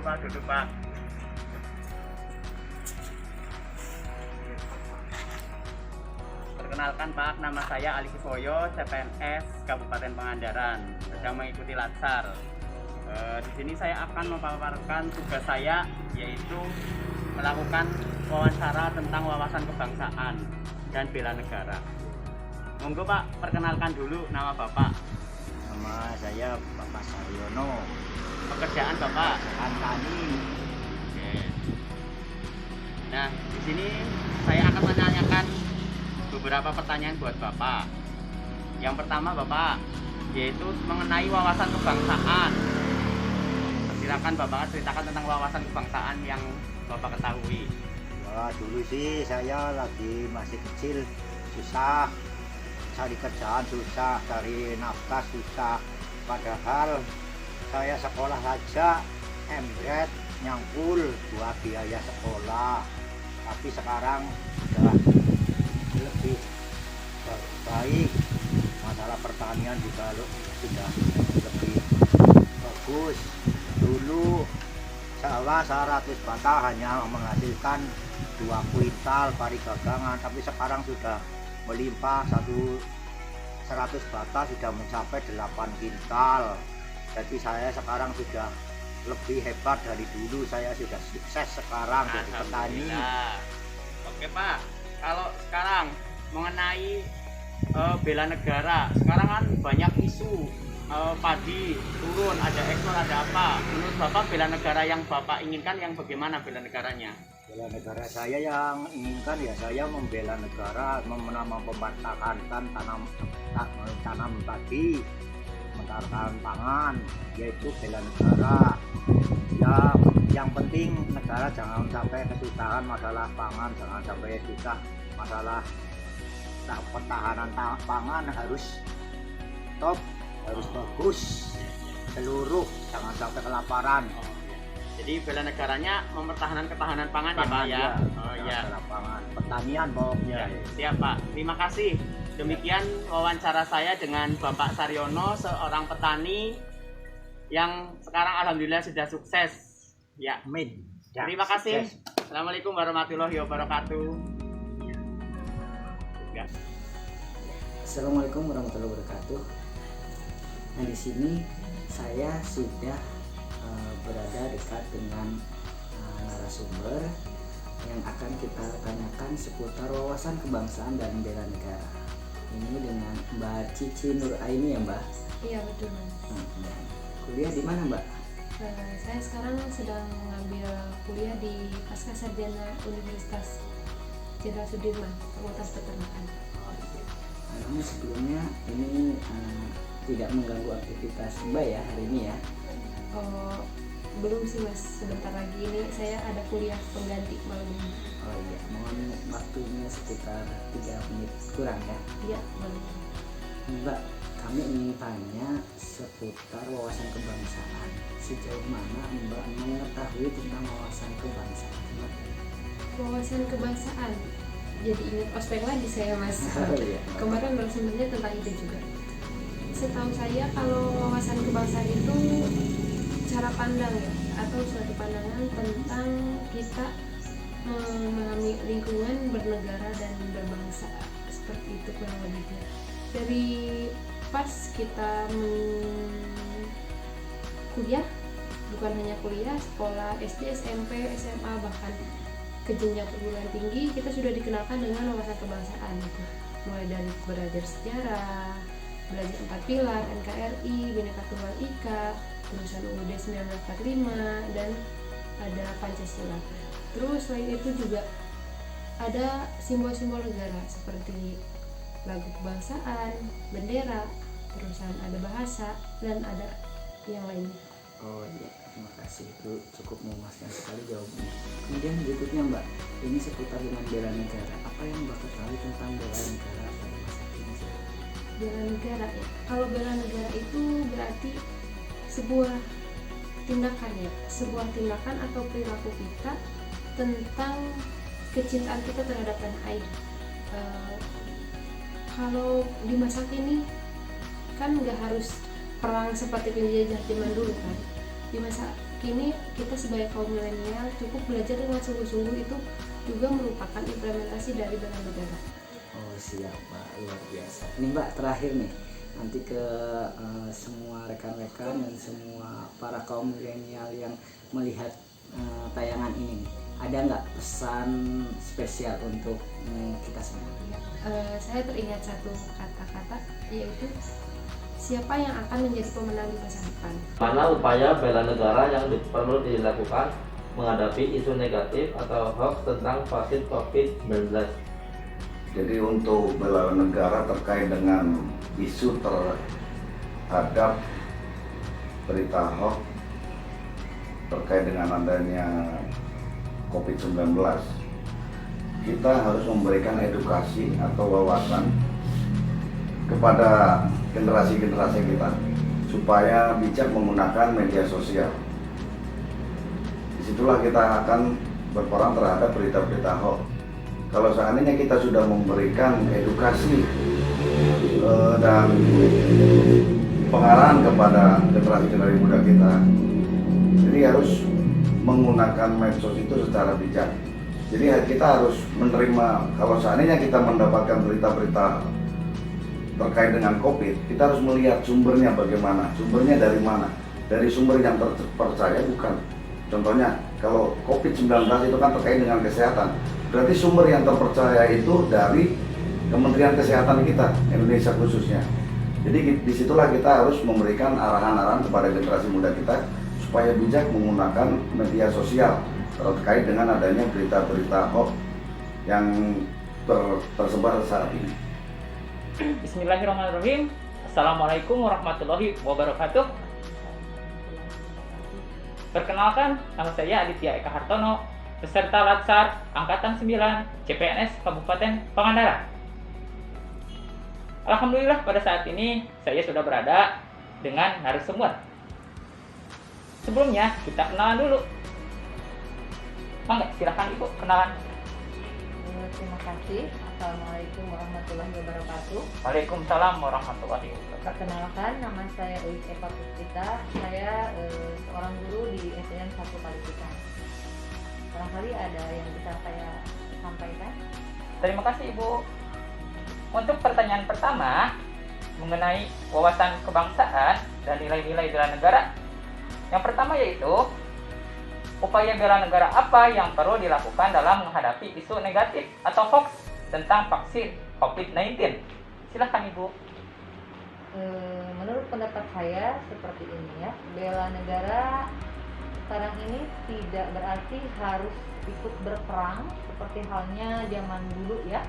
Pak, duduk Pak. Perkenalkan Pak, nama saya Ali Kifoyo, CPNS Kabupaten Pangandaran, sedang mengikuti Latsar. Di sini saya akan memaparkan tugas saya, yaitu melakukan wawancara tentang wawasan kebangsaan dan bela negara. Monggo Pak, perkenalkan dulu nama Bapak. Nama saya Bapak Saryono, Pekerjaan Bapak. Tani. Oke. Nah, di sini saya akan menanyakan beberapa pertanyaan buat Bapak. Yang pertama Bapak, yaitu mengenai wawasan kebangsaan. Silakan Bapak ceritakan tentang wawasan kebangsaan yang Bapak ketahui. Wah, dulu sih saya lagi masih kecil, susah cari kerjaan, susah cari nafkah, susah. Padahal saya sekolah saja embret nyangkul buat biaya sekolah. Tapi sekarang sudah lebih baik, masalah pertanian juga sudah lebih bagus. Dulu sawah 100 bata hanya menghasilkan 2 kuintal pari dagangan, tapi sekarang sudah melimpah 100 bata sudah mencapai 8 kuintal. Jadi saya sekarang sudah lebih hebat dari dulu, saya sudah sukses sekarang jadi petani. Oke Pak, kalau sekarang mengenai bela negara, sekarang kan banyak isu padi turun, ada ekspor, ada apa. Menurut Bapak bela negara yang Bapak inginkan yang bagaimana bela negaranya? Bela negara saya yang inginkan ya saya membela negara, mempertahankan tanam padi, mempertahankan pangan, yaitu bela negara. Ya, yang penting negara jangan sampai kesusahan masalah pangan, jangan sampai susah masalah pertahanan pangan, harus top, harus bagus seluruh, jangan sampai kelaparan. Jadi bela negaranya mempertahankan ketahanan pangan ya Pak ya. Oh iya. Pangan, pertanian pokoknya. Ya, siap Pak. Terima kasih. Demikian wawancara saya dengan Bapak Saryono, seorang petani yang sekarang alhamdulillah sudah sukses. Ya. Amin. Terima kasih. Assalamualaikum warahmatullahi wabarakatuh. Ya. Assalamualaikum warahmatullahi wabarakatuh. Nah, di sini saya sudah berada dekat dengan narasumber yang akan kita tanyakan seputar wawasan kebangsaan dan bela negara. Ini dengan Mbak Cici Nur Aini ya Mbak? Iya betul Mas. Kuliah di mana Mbak? Saya sekarang sedang mengambil kuliah di Pasca Sarjana Universitas Jenderal Sudirman, Fakultas Peternakan. Namun sebelumnya ini tidak mengganggu aktivitas Mbak ya hari ini ya? Oh, belum sih Mas, sebentar lagi ini saya ada kuliah pengganti malam ini. Oh iya, mohon waktunya sekitar 3 menit kurang ya. Iya, boleh. Mbak, kami ingin tanya seputar wawasan kebangsaan. Sejauh mana Mbak mengetahui tentang wawasan kebangsaan Mbak? Wawasan kebangsaan, jadi ingat ospek lagi saya Mas. Oh, iya. Kemarin narasumbernya tentang itu juga. Setahu saya kalau wawasan kebangsaan itu cara pandang ya, atau suatu pandangan tentang kita memahami lingkungan, bernegara dan berbangsa, seperti itu kurang lebihnya. Dari pas kita kuliah, bukan hanya kuliah, sekolah SD, SMP, SMA, bahkan ke jenjang perguruan tinggi, kita sudah dikenalkan dengan wawasan kebangsaan gitu. Mulai dari belajar sejarah, belajar 4 pilar, NKRI, Bhinneka Tunggal Ika, tulisan UUD 1945, dan ada Pancasila. Terus selain itu juga ada simbol-simbol negara seperti lagu kebangsaan, bendera, terusan ada bahasa, dan ada yang lainnya. Oh iya, terima kasih, itu cukup memuaskan sekali jawabannya. Kemudian berikutnya Mbak, ini seputar dengan bela negara. Apa yang Mbak ketahui tentang bela negara pada masa kini? Bela negara ya, kalau bela negara itu berarti sebuah tindakan ya, sebuah tindakan atau perilaku kita tentang kecintaan kita terhadap tanah air. Kalau di masa kini kan nggak harus perang seperti penjajah zaman dulu kan. di masa kini kita sebagai kaum milenial cukup belajar dengan sungguh-sungguh, itu juga merupakan implementasi dari bela negara. Oh siap Mbak, luar biasa. Ini Mbak terakhir nih, nanti ke semua rekan-rekan dan semua para kaum milenial yang melihat tayangan ini, ada nggak pesan spesial untuk kita semua? Saya teringat satu kata-kata, yaitu siapa yang akan menjadi pemenang di masa depan. Mana upaya bela negara yang perlu dilakukan menghadapi isu negatif atau hoax tentang vaksin COVID-19? Jadi untuk bela negara terkait dengan isu terhadap berita hoax terkait dengan adanya COVID-19, kita harus memberikan edukasi atau wawasan kepada generasi-generasi kita supaya bijak menggunakan media sosial. Disitulah kita akan berperang terhadap berita-berita hoax. Kalau seandainya kita sudah memberikan edukasi dan pengarahan kepada generasi-generasi muda kita, jadi harus menggunakan medsos itu secara bijak. Jadi kita harus menerima, kalau seandainya kita mendapatkan berita-berita terkait dengan COVID, kita harus melihat sumbernya bagaimana, sumbernya dari mana, dari sumber yang terpercaya bukan. Contohnya, kalau COVID-19 itu kan terkait dengan kesehatan, berarti sumber yang terpercaya itu dari Kementerian Kesehatan kita, Indonesia khususnya. Jadi disitulah kita harus memberikan arahan-arahan kepada generasi muda kita supaya bijak menggunakan media sosial terkait dengan adanya berita-berita hoax yang tersebar saat ini. Bismillahirrahmanirrahim. Assalamualaikum warahmatullahi wabarakatuh. Perkenalkan, nama saya Aditya Eka Hartono, peserta Latsar Angkatan 9 CPNS Kabupaten Pangandaran. Alhamdulillah pada saat ini saya sudah berada dengan narasumber. Sebelumnya kita kenalan dulu. Mangga, silakan Ibu kenalan. Terima kasih. Assalamualaikum warahmatullahi wabarakatuh. Waalaikumsalam warahmatullahi wabarakatuh. Perkenalkan, nama saya Uis Eva Puspita. Saya seorang guru di SDN 1 Kalipitan. Barangkali ada yang bisa saya sampaikan. Terima kasih Ibu. Untuk pertanyaan pertama mengenai wawasan kebangsaan dan nilai-nilai bela negara. Yang pertama yaitu upaya bela negara apa yang perlu dilakukan dalam menghadapi isu negatif atau hoax tentang vaksin COVID-19? Silakan Ibu. Menurut pendapat saya seperti ini ya, bela negara sekarang ini tidak berarti harus ikut berperang seperti halnya zaman dulu ya,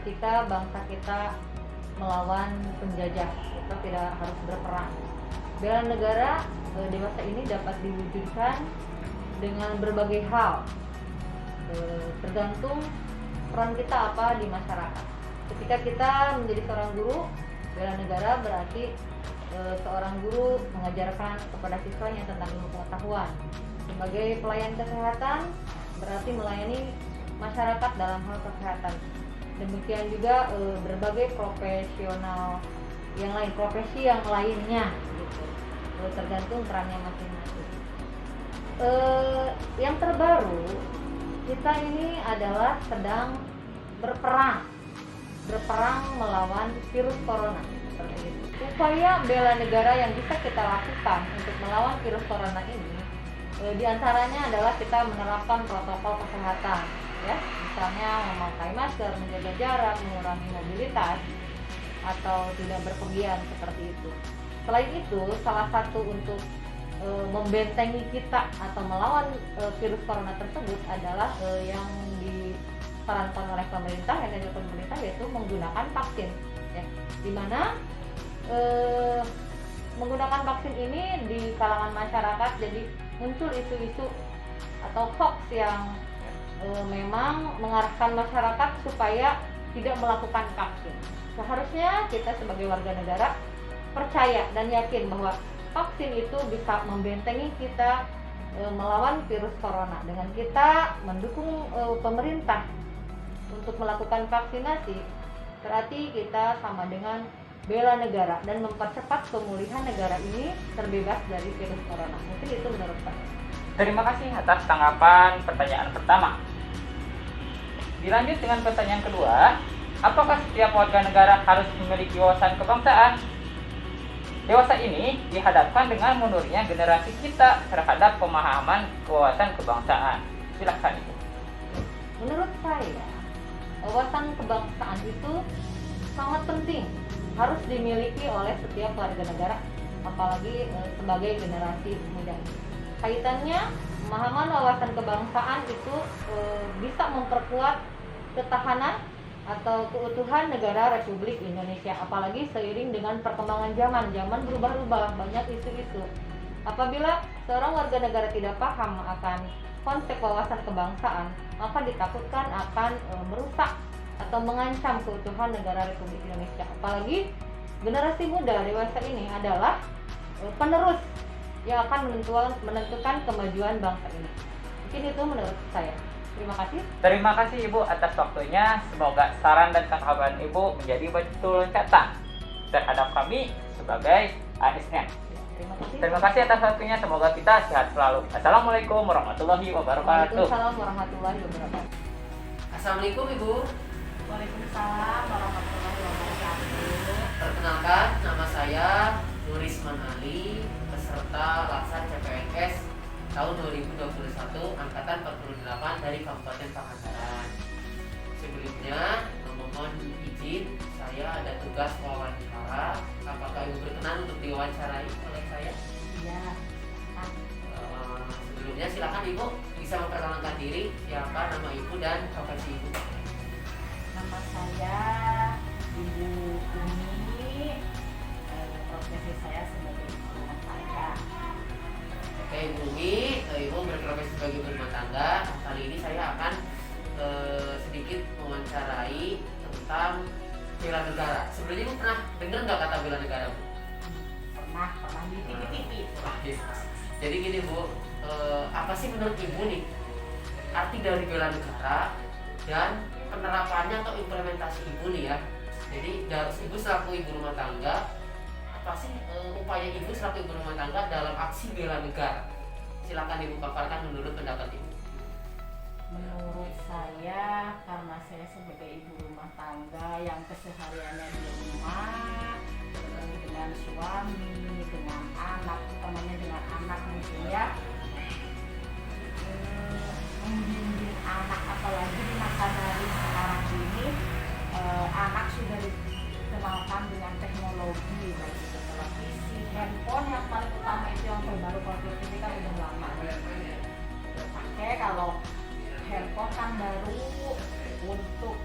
ketika bangsa kita melawan penjajah, kita tidak harus berperang. Bela negara di masa ini dapat diwujudkan dengan berbagai hal, tergantung peran kita apa di masyarakat. Ketika kita menjadi seorang guru, bela negara berarti seorang guru mengajarkan kepada siswanya tentang ilmu pengetahuan. Sebagai pelayan kesehatan berarti melayani masyarakat dalam hal kesehatan. Demikian juga berbagai profesional yang lain, profesi yang lainnya gitu. Tergantung perannya masing-masing. Yang terbaru, kita ini adalah sedang berperang melawan virus corona. Upaya bela negara yang bisa kita lakukan untuk melawan virus corona ini, diantaranya adalah kita menerapkan protokol kesehatan, ya, misalnya memakai masker, menjaga jarak, mengurangi mobilitas, atau tidak berpergian seperti itu. Selain itu, salah satu untuk membentengi kita atau melawan virus corona tersebut adalah yang disarankan oleh pemerintah, yang dilakukan pemerintah, yaitu menggunakan vaksin, ya, dimana menggunakan vaksin ini di kalangan masyarakat jadi muncul isu-isu atau hoax yang memang mengarahkan masyarakat supaya tidak melakukan vaksin. Seharusnya kita sebagai warga negara percaya dan yakin bahwa vaksin itu bisa membentengi kita melawan virus corona. Dengan kita mendukung pemerintah untuk melakukan vaksinasi, berarti kita sama dengan bela negara dan mempercepat pemulihan negara ini terbebas dari virus corona. Mungkin itu menurut saya. Terima kasih atas tanggapan pertanyaan pertama. Dilanjut dengan pertanyaan kedua, apakah setiap warga negara harus memiliki wawasan kebangsaan? Dewasa ini dihadapkan dengan mundurnya generasi kita terhadap pemahaman kewawasan kebangsaan. Silakan Ibu. Menurut saya, wawasan kebangsaan itu sangat penting, harus dimiliki oleh setiap warga negara, apalagi sebagai generasi muda. Kaitannya, pemahaman wawasan kebangsaan itu bisa memperkuat ketahanan atau keutuhan negara Republik Indonesia, apalagi seiring dengan perkembangan zaman berubah-ubah, banyak isu-isu. Apabila seorang warga negara tidak paham akan konsep wawasan kebangsaan, maka ditakutkan akan merusak atau mengancam keutuhan negara Republik Indonesia. Apalagi generasi muda dewasa ini adalah penerus yang akan menentukan kemajuan bangsa ini. Mungkin itu menurut saya. Terima kasih. Terima kasih Ibu atas waktunya. Semoga saran dan tanggapan Ibu menjadi batu loncatan terhadap kami sebagai ASN. Terima kasih atas waktunya. Semoga kita sehat selalu. Assalamualaikum warahmatullahi wabarakatuh. Waalaikumsalam warahmatullahi wabarakatuh. Assalamualaikum Ibu. Waalaikumsalam warahmatullahi wabarakatuh. Perkenalkan, nama saya Nurisman Ali, peserta Laksar CPNS tahun 2021 angkatan 48 dari Kabupaten Pangandaran. Sebelumnya memohon izin, saya ada tugas wawancara. Apakah Ibu berkenan untuk diwawancarai oleh saya? Iya. Sebelumnya silakan Ibu bisa memperkenalkan diri, siapa nama Ibu dan profesi Ibu. Nama saya Ibu Umi, profesi saya sebagai ibu rumah tangga. Oke Ibu Umi, Ibu berprofesi sebagai ibu rumah tangga. Kali ini saya akan sedikit mewawancarai tentang bela negara. Sebelumnya Ibu pernah dengar nggak kata bela negara Bu? Pernah di TV. Jadi gini Bu, apa sih menurut Ibu nih arti dari bela negara dan penerapannya atau implementasi Ibu nih ya? Jadi Ibu selaku ibu rumah tangga, apa sih upaya Ibu selaku ibu rumah tangga dalam aksi bela negara? Silakan Ibu paparkan menurut pendapat Ibu. Menurut saya, karena saya sebagai ibu rumah tangga yang kesehariannya di rumah dengan suami, dengan anak, utamanya dengan anak mungkin ya, membimbing anak, apalagi di masa dari sekarang ini, anak sudah dikenalkan dengan teknologi, baik itu televisi, handphone yang paling utama itu yang terbaru. Kalau TV kan udah lama pakai. Kalau handphone kan baru untuk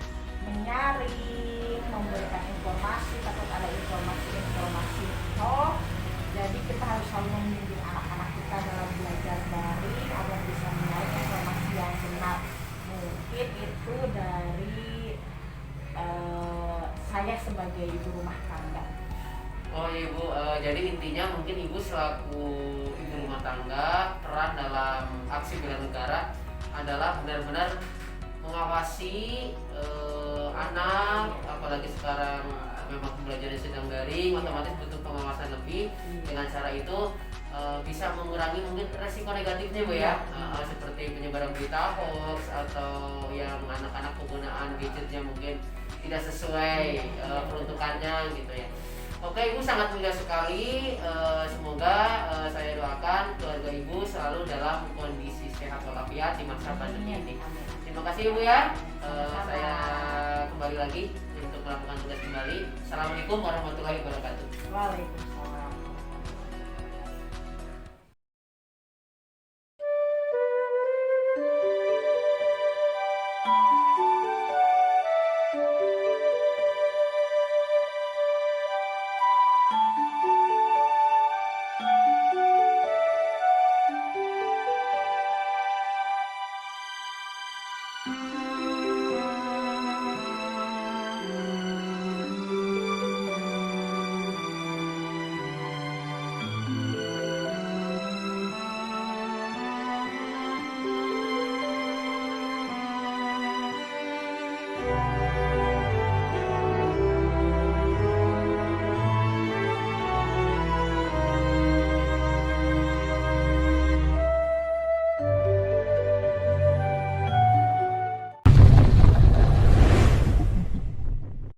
menyaring, memberikan informasi, takut ada informasi hoax. Jadi kita harus selalu membimbing anak-anak kita dalam belajar daring agar bisa menyaring informasi yang benar. Mungkin itu dari saya sebagai ibu rumah tangga. Oh iya Ibu, jadi intinya mungkin Ibu selaku ibu rumah tangga, peran dalam aksi bela negara adalah benar-benar mengawasi anak, apalagi sekarang memang pembelajaran sedang daring, otomatis butuh pengawasan lebih. Dengan cara itu bisa mengurangi mungkin resiko negatifnya Bu ya, seperti penyebaran berita hoax atau yang anak-anak penggunaan gadgetnya mungkin tidak sesuai peruntukannya gitu ya. Oke Ibu, sangat mulia sekali. Semoga saya doakan keluarga Ibu selalu dalam kondisi sehat walafiat di masa pandemi ini. Terima kasih Ibu ya. Saya kembali lagi untuk melakukan tugas kembali. Assalamualaikum warahmatullahi wabarakatuh. Waalaikumsalam.